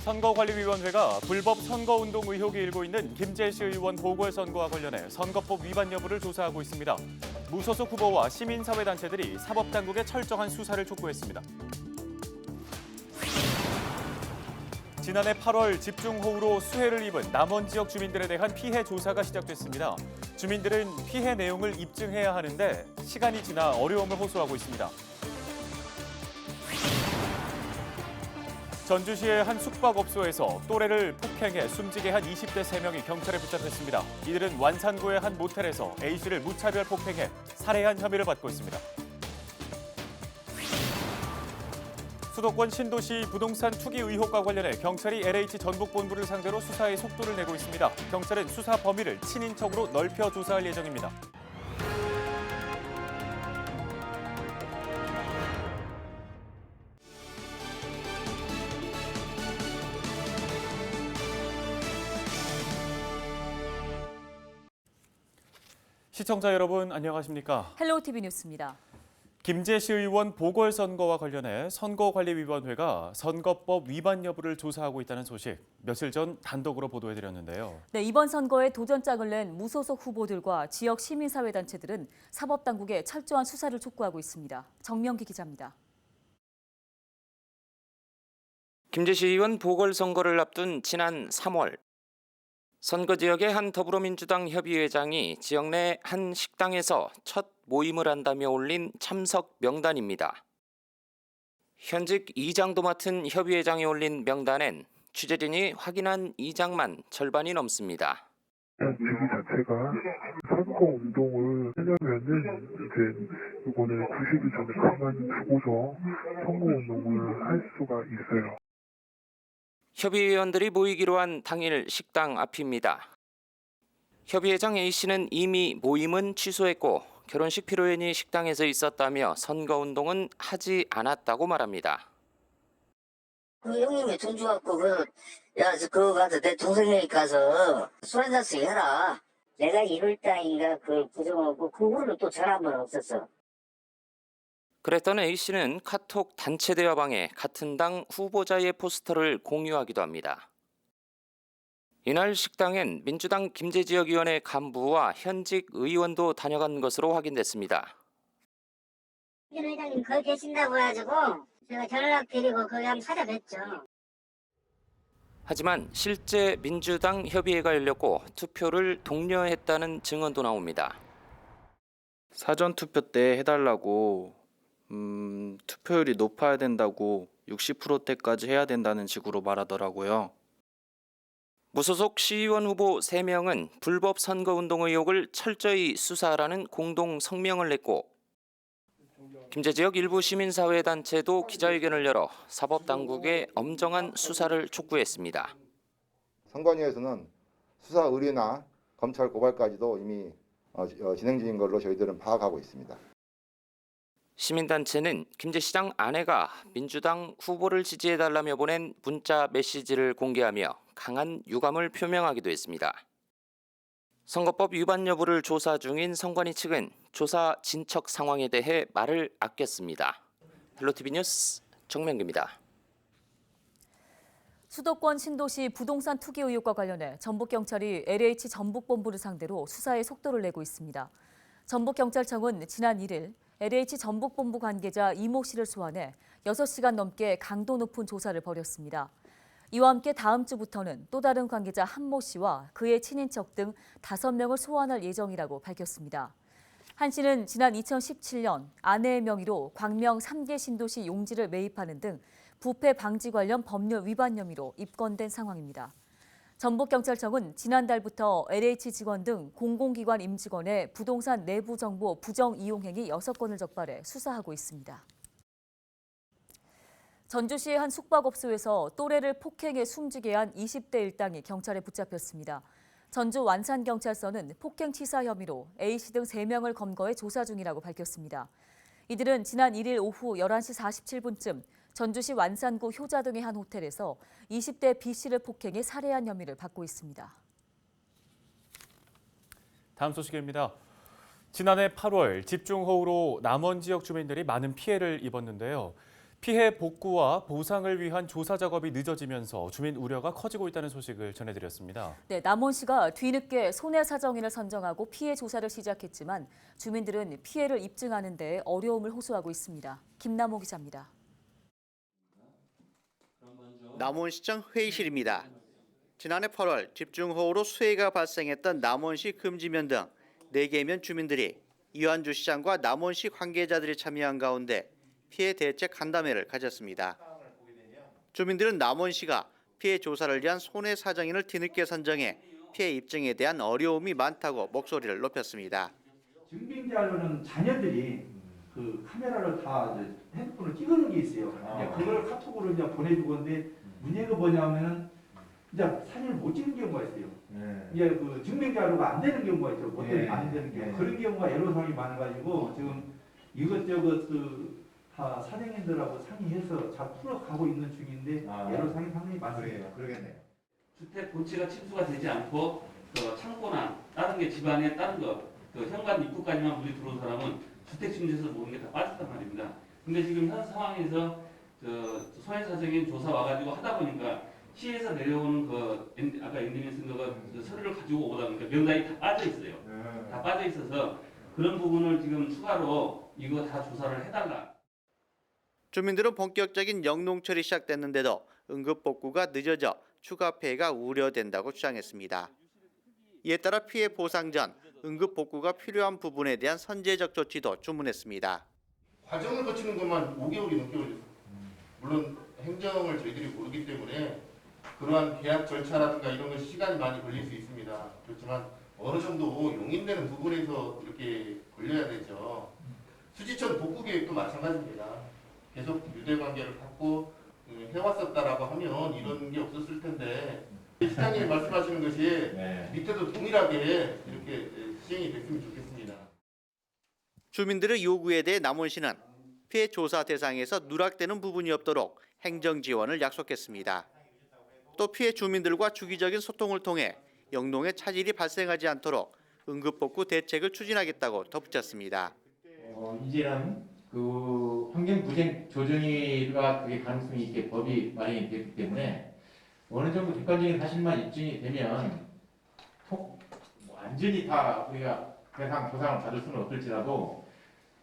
선거관리위원회가 불법 선거운동 의혹이 일고 있는 김재시 의원 보궐선거와 관련해 선거법 위반 여부를 조사하고 있습니다. 무소속 후보와 시민사회단체들이 사법당국에 철저한 수사를 촉구했습니다. 지난해 8월 집중호우로 수해를 입은 남원 지역 주민들에 대한 피해 조사가 시작됐습니다. 주민들은 피해 내용을 입증해야 하는데 시간이 지나 어려움을 호소하고 있습니다. 전주시의 한 숙박업소에서 또래를 폭행해 숨지게 한 20대 3명이 경찰에 붙잡혔습니다. 이들은 완산구의 한 모텔에서 A씨를 무차별 폭행해 살해한 혐의를 받고 있습니다. 수도권 신도시 부동산 투기 의혹과 관련해 경찰이 LH 전북본부를 상대로 수사에 속도를 내고 있습니다. 경찰은 수사 범위를 친인척으로 넓혀 조사할 예정입니다. 시청자 여러분 안녕하십니까? 헬로우TV 뉴스입니다. 김재시 의원 보궐선거와 관련해 선거관리위원회가 선거법 위반 여부를 조사하고 있다는 소식 며칠 전 단독으로 보도해드렸는데요. 네, 이번 선거에 도전장을 낸 무소속 후보들과 지역 시민사회단체들은 사법당국에 철저한 수사를 촉구하고 있습니다. 정명기 기자입니다. 김재시 의원 보궐선거를 앞둔 지난 3월 선거 지역의 한 더불어민주당 협의회장이 지역 내 한 식당에서 첫 모임을 한다며 올린 참석 명단입니다. 현직 이장도 맡은 협의회장이 올린 명단엔 취재진이 확인한 이장만 절반이 넘습니다. 주기 자체가 선거 운동을 하려면은 이제 이거는 90일 전에 가만히 두고서 선거 운동을 할 수가 있어요. 협의회원들이 모이기로 한 당일 식당 앞입니다. 협의회장 A씨는 이미 모임은 취소했고 결혼식 피로연이 식당에서 있었다며 선거운동은 하지 않았다고 말합니다. 그 형님이 돈 줘갖고 야 그거 가서 내 동생네 가서 술 한 잔씩 해라. 내가 1월달인가 그걸 부정하고 그 후로는 또 전화 한 번 없었어. 그랬던 A씨는 카톡 단체 대화방에 같은 당 후보자의 포스터를 공유하기도 합니다. 이날 식당엔 민주당 김제지역위원회 간부와 현직 의원도 다녀간 것으로 확인됐습니다. 김 회장님 거기 계신다고 해가지고 제가 연락드리고 거기 한번 찾아뵀죠. 하지만 실제 민주당 협의회가 열렸고 투표를 독려했다는 증언도 나옵니다. 사전투표 때 해달라고 투표율이 높아야 된다고 60%대까지 해야 된다는 식으로 말하더라고요. 무소속 시의원 후보 3명은 불법 선거운동 의혹을 철저히 수사하라는 공동 성명을 냈고 김제 지역 일부 시민사회단체도 기자회견을 열어 사법당국에 엄정한 수사를 촉구했습니다. 선관위에서는 수사 의뢰나 검찰 고발까지도 이미 진행 중인 걸로 저희들은 파악하고 있습니다. 시민단체는 김 시장 아내가 민주당 후보를 지지해달라며 보낸 문자 메시지를 공개하며 강한 유감을 표명하기도 했습니다. 선거법 위반 여부를 조사 중인 선관위 측은 조사 진척 상황에 대해 말을 아꼈습니다. 헬로티비 뉴스 정명기입니다. 수도권 신도시 부동산 투기 의혹과 관련해 전북경찰이 LH 전북본부를 상대로 수사에 속도를 내고 있습니다. 전북경찰청은 지난 1일 LH 전북본부 관계자 이모 씨를 소환해 6시간 넘게 강도 높은 조사를 벌였습니다. 이와 함께 다음 주부터는 또 다른 관계자 한모 씨와 그의 친인척 등 5명을 소환할 예정이라고 밝혔습니다. 한 씨는 지난 2017년 아내의 명의로 광명 3개 신도시 용지를 매입하는 등 부패 방지 관련 법률 위반 혐의로 입건된 상황입니다. 전북경찰청은 지난달부터 LH 직원 등 공공기관 임직원의 부동산 내부 정보 부정 이용 행위 6건을 적발해 수사하고 있습니다. 전주시의 한 숙박업소에서 또래를 폭행해 숨지게 한 20대 일당이 경찰에 붙잡혔습니다. 전주 완산경찰서는 폭행치사 혐의로 A씨 등 3명을 검거해 조사 중이라고 밝혔습니다. 이들은 지난 1일 오후 11시 47분쯤 전주시 완산구 효자 등의 한 호텔에서 20대 B씨를 폭행해 살해한 혐의를 받고 있습니다. 다음 소식입니다. 지난해 8월 집중호우로 남원 지역 주민들이 많은 피해를 입었는데요. 피해 복구와 보상을 위한 조사 작업이 늦어지면서 주민 우려가 커지고 있다는 소식을 전해드렸습니다. 네, 남원시가 뒤늦게 손해사정인을 선정하고 피해 조사를 시작했지만 주민들은 피해를 입증하는 데 어려움을 호소하고 있습니다. 김남호 기자입니다. 남원시청 회의실입니다. 지난해 8월 집중호우로 수해가 발생했던 남원시 금지면 등 4개면 주민들이 이완주 시장과 남원시 관계자들이 참여한 가운데 피해 대책 간담회를 가졌습니다. 주민들은 남원시가 피해 조사를 위한 손해사정인을 뒤늦게 선정해 피해 입증에 대한 어려움이 많다고 목소리를 높였습니다. 증빙자료는 자녀들이 그 카메라를 다 이제 핸드폰을 찍어놓은 게 있어요. 이제 그걸 카톡으로 이제 보내준 건데 문제가 뭐냐면은 이제 사진을 못 찍는 경우가 있어요. 이제 그 증빙자료가 안 되는 경우가 있죠. 어떤 안 되는 경우 그런 경우가 애로사항이 많아가지고 지금 이것저것 다 사장님들하고 상의해서 잘 풀어가고 있는 중인데 애로사항이 상당히 많습니다. 그러겠네요. 주택 본체가 침수가 되지 않고 창고나 다른 게 집안에 다른 현관 입구까지만 물이 들어온 사람은 주택 침수에서 모든 게 다 빠졌단 말입니다. 근데 지금 현 상황에서 손해사정인 조사 와가지고 하다 보니까 시에서 내려오는 아까 엔딩에 쓴 서류를 가지고 오다 보니까 명단이 다 빠져 있어요. 다 빠져 있어서 그런 부분을 지금 추가로 이거 다 조사를 해달라. 주민들은 본격적인 영농철이 시작됐는데도 응급복구가 늦어져 추가 피해가 우려된다고 주장했습니다. 이에 따라 피해 보상 전 응급복구가 필요한 부분에 대한 선제적 조치도 주문했습니다. 과정을 거치는 것만 5개월이 넘게 걸렸어요. 물론 행정을 저희들이 모르기 때문에 그러한 계약 절차라든가 이런 것 시간이 많이 걸릴 수 있습니다. 그렇지만 어느 정도 용인되는 부분에서 이렇게 걸려야 되죠. 수지천 복구 계획도 마찬가지입니다. 계속 유대관계를 갖고 해왔었다라고 하면 이런 게 없었을 텐데 시장님이 말씀하시는 것이 밑에도 동일하게 이렇게 시행이 됐으면 좋겠습니다. 주민들의 요구에 대해 남원시는 피해 조사 대상에서 누락되는 부분이 없도록 행정 지원을 약속했습니다. 또 피해 주민들과 주기적인 소통을 통해 영농에 차질이 발생하지 않도록 응급복구 대책을 추진하겠다고 덧붙였습니다. 이제는 그 환경부생 조정위가 그게 가능성이 있게 법이 마련이 됐기 때문에 어느 정도 객관적인 사실만 입증이 되면 완전히 다 우리가 배상 보상을 받을 수는 없을지라도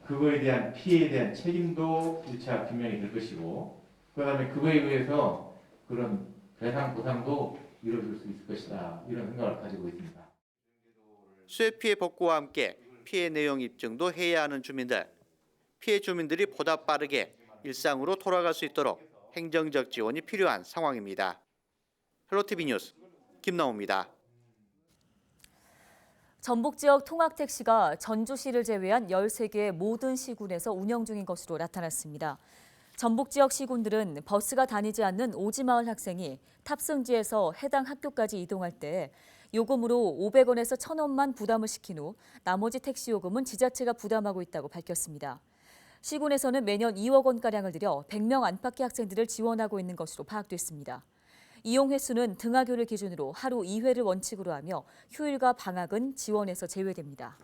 그거에 대한 피해에 대한 책임도 1차 규명이 될 것이고 그다음에 그거에 의해서 그런 배상 보상도 이루어질 수 있을 것이다 이런 생각을 가지고 있습니다. 수해 피해 복구와 함께 피해 내용 입증도 해야 하는 주민들. 피해 주민들이 보다 빠르게 일상으로 돌아갈 수 있도록 행정적 지원이 필요한 상황입니다. 헬로티비 뉴스 김나호입니다. 전북 지역 통학택시가 전주시를 제외한 13개의 모든 시군에서 운영 중인 것으로 나타났습니다. 전북 지역 시군들은 버스가 다니지 않는 오지마을 학생이 탑승지에서 해당 학교까지 이동할 때 요금으로 500원에서 1,000원만 부담을 시킨 후 나머지 택시 요금은 지자체가 부담하고 있다고 밝혔습니다. 시군에서는 매년 2억 원가량을 들여 100명 안팎의 학생들을 지원하고 있는 것으로 파악됐습니다. 이용 횟수는 등하교를 기준으로 하루 2회를 원칙으로 하며 휴일과 방학은 지원에서 제외됩니다.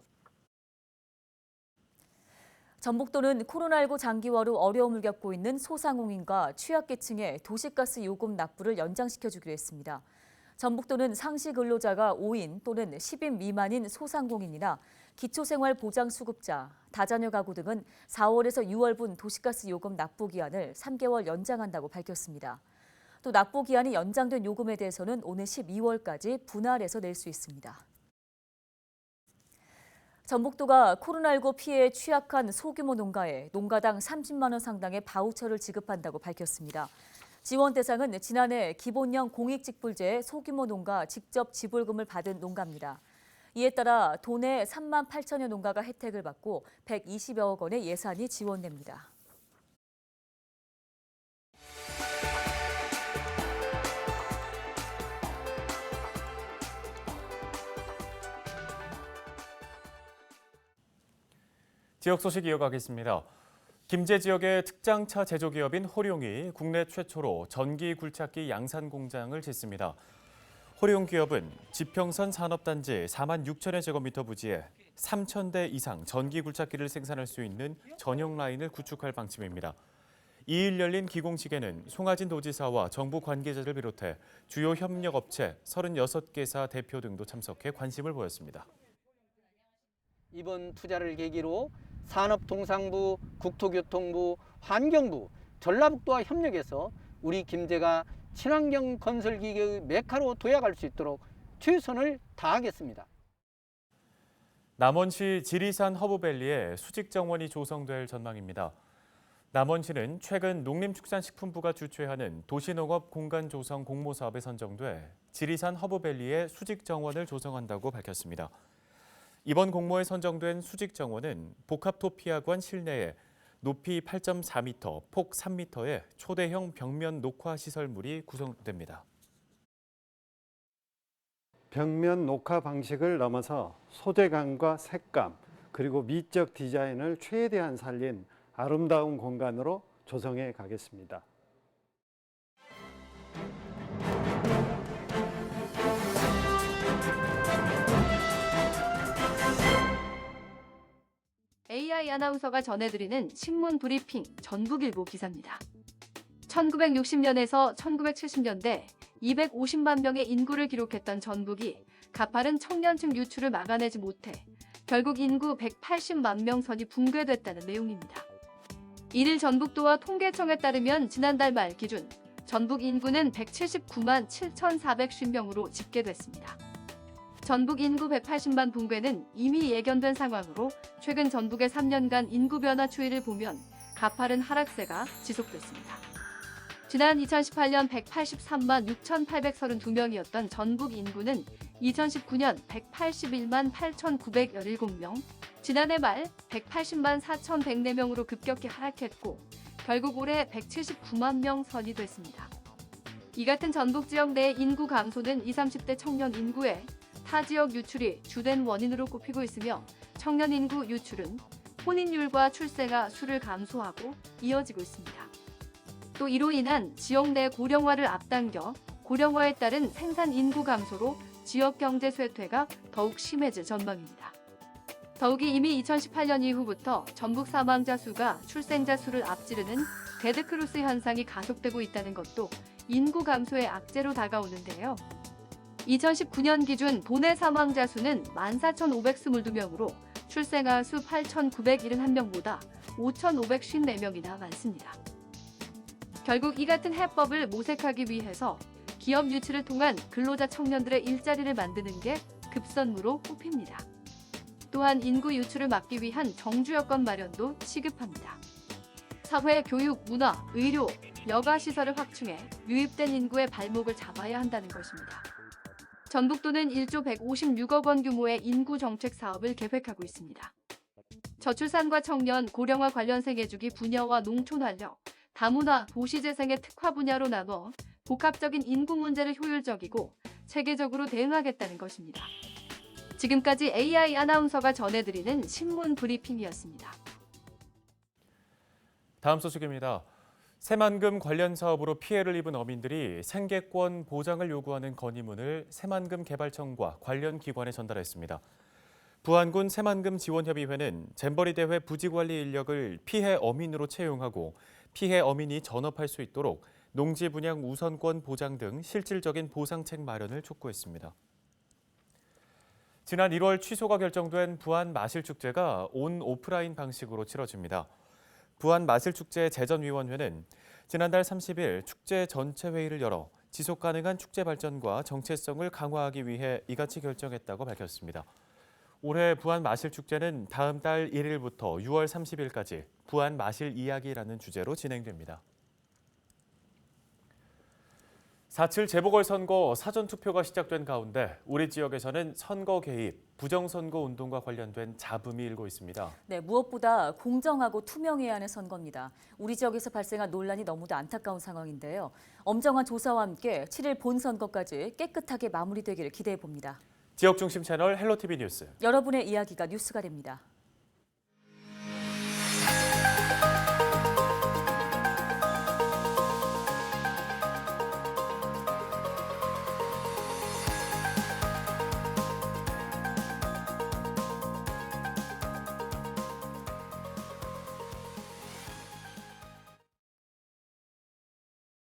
전북도는 코로나19 장기화로 어려움을 겪고 있는 소상공인과 취약계층의 도시가스 요금 납부를 연장시켜주기로 했습니다. 전북도는 상시 근로자가 5인 또는 10인 미만인 소상공인이나 기초생활보장수급자, 다자녀 가구 등은 4월에서 6월분 도시가스 요금 납부 기한을 3개월 연장한다고 밝혔습니다. 또 납부 기한이 연장된 요금에 대해서는 오는 12월까지 분할해서 낼 수 있습니다. 전북도가 코로나19 피해에 취약한 소규모 농가에 농가당 30만 원 상당의 바우처를 지급한다고 밝혔습니다. 지원 대상은 지난해 기본형 공익직불제의 소규모 농가 직접 지불금을 받은 농가입니다. 이에 따라 도내 3만 8천여 농가가 혜택을 받고 120여억 원의 예산이 지원됩니다. 지역 소식 이어가겠습니다. 김제 지역의 특장차 제조기업인 호룡이 국내 최초로 전기 굴착기 양산 공장을 짓습니다. 호룡 기업은 지평선 산업단지 4만 6천여 제곱미터 부지에 3,000대 이상 전기 굴착기를 생산할 수 있는 전용 라인을 구축할 방침입니다. 2일 열린 기공식에는 송하진 도지사와 정부 관계자를 비롯해 주요 협력업체 36개사 대표 등도 참석해 관심을 보였습니다. 이번 투자를 계기로 산업통상부, 국토교통부, 환경부, 전라북도와 협력해서 우리 김제가 친환경 건설 기계의 메카로 도약할 수 있도록 최선을 다하겠습니다. 남원시 지리산 허브밸리에 수직정원이 조성될 전망입니다. 남원시는 최근 농림축산식품부가 주최하는 도시농업 공간 조성 공모 사업에 선정돼 지리산 허브밸리에 수직정원을 조성한다고 밝혔습니다. 이번 공모에 선정된 수직정원은 복합토피아관 실내에 높이 8.4m, 폭 3m의 초대형 벽면 녹화 시설물이 구성됩니다. 벽면 녹화 방식을 넘어서 소재감과 색감 그리고 미적 디자인을 최대한 살린 아름다운 공간으로 조성해 가겠습니다. AI 아나운서가 전해드리는 신문 브리핑 전북일보 기사입니다. 1960년에서 1970년대 250만 명의 인구를 기록했던 전북이 가파른 청년층 유출을 막아내지 못해 결국 인구 180만 명 선이 붕괴됐다는 내용입니다. 이를 전북도와 통계청에 따르면 지난달 말 기준 전북 인구는 179만 7,450명으로 집계됐습니다. 전북 인구 180만 붕괴는 이미 예견된 상황으로 최근 전북의 3년간 인구 변화 추이를 보면 가파른 하락세가 지속됐습니다. 지난 2018년 183만 6,832명이었던 전북 인구는 2019년 181만 8,917명, 지난해 말 180만 4,104명으로 급격히 하락했고 결국 올해 179만 명 선이 됐습니다. 이 같은 전북 지역 내 인구 감소는 20, 30대 청년 인구의 타 지역 유출이 주된 원인으로 꼽히고 있으며 청년 인구 유출은 혼인율과 출생아 수를 감소하고 이어지고 있습니다. 또 이로 인한 지역 내 고령화를 앞당겨 고령화에 따른 생산 인구 감소로 지역 경제 쇠퇴가 더욱 심해질 전망입니다. 더욱이 이미 2018년 이후부터 전북 사망자 수가 출생자 수를 앞지르는 데드크로스 현상이 가속되고 있다는 것도 인구 감소의 악재로 다가오는데요. 2019년 기준 도내 사망자 수는 14,522명으로 출생아 수 8,971명보다 5,554명이나 많습니다. 결국 이 같은 해법을 모색하기 위해서 기업 유치를 통한 근로자 청년들의 일자리를 만드는 게 급선무로 꼽힙니다. 또한 인구 유출을 막기 위한 정주 여건 마련도 시급합니다. 사회, 교육, 문화, 의료, 여가 시설을 확충해 유입된 인구의 발목을 잡아야 한다는 것입니다. 전북도는 1조 156억 원 규모의 인구 정책 사업을 계획하고 있습니다. 저출산과 청년, 고령화 관련 생애주기 분야와 농촌 활력, 다문화, 도시재생의 특화 분야로 나눠 복합적인 인구 문제를 효율적이고 체계적으로 대응하겠다는 것입니다. 지금까지 AI 아나운서가 전해드리는 신문 브리핑이었습니다. 다음 소식입니다. 새만금 관련 사업으로 피해를 입은 어민들이 생계권 보장을 요구하는 건의문을 새만금 개발청과 관련 기관에 전달했습니다. 부안군 새만금 지원협의회는 잼버리 대회 부지관리 인력을 피해 어민으로 채용하고 피해 어민이 전업할 수 있도록 농지 분양 우선권 보장 등 실질적인 보상책 마련을 촉구했습니다. 지난 1월 취소가 결정된 부안 마실축제가 온 오프라인 방식으로 치러집니다. 부안 마실축제 재전위원회는 지난달 30일 축제 전체 회의를 열어 지속 가능한 축제 발전과 정체성을 강화하기 위해 이같이 결정했다고 밝혔습니다. 올해 부안 마실축제는 다음 달 1일부터 6월 30일까지 부안 마실 이야기라는 주제로 진행됩니다. 4.7 재보궐선거 사전투표가 시작된 가운데 우리 지역에서는 선거 개입, 부정선거 운동과 관련된 잡음이 일고 있습니다. 네, 무엇보다 공정하고 투명해야 하는 선거입니다. 우리 지역에서 발생한 논란이 너무도 안타까운 상황인데요. 엄정한 조사와 함께 7일 본선거까지 깨끗하게 마무리되기를 기대해 봅니다. 지역 중심 채널 헬로티비 뉴스. 여러분의 이야기가 뉴스가 됩니다.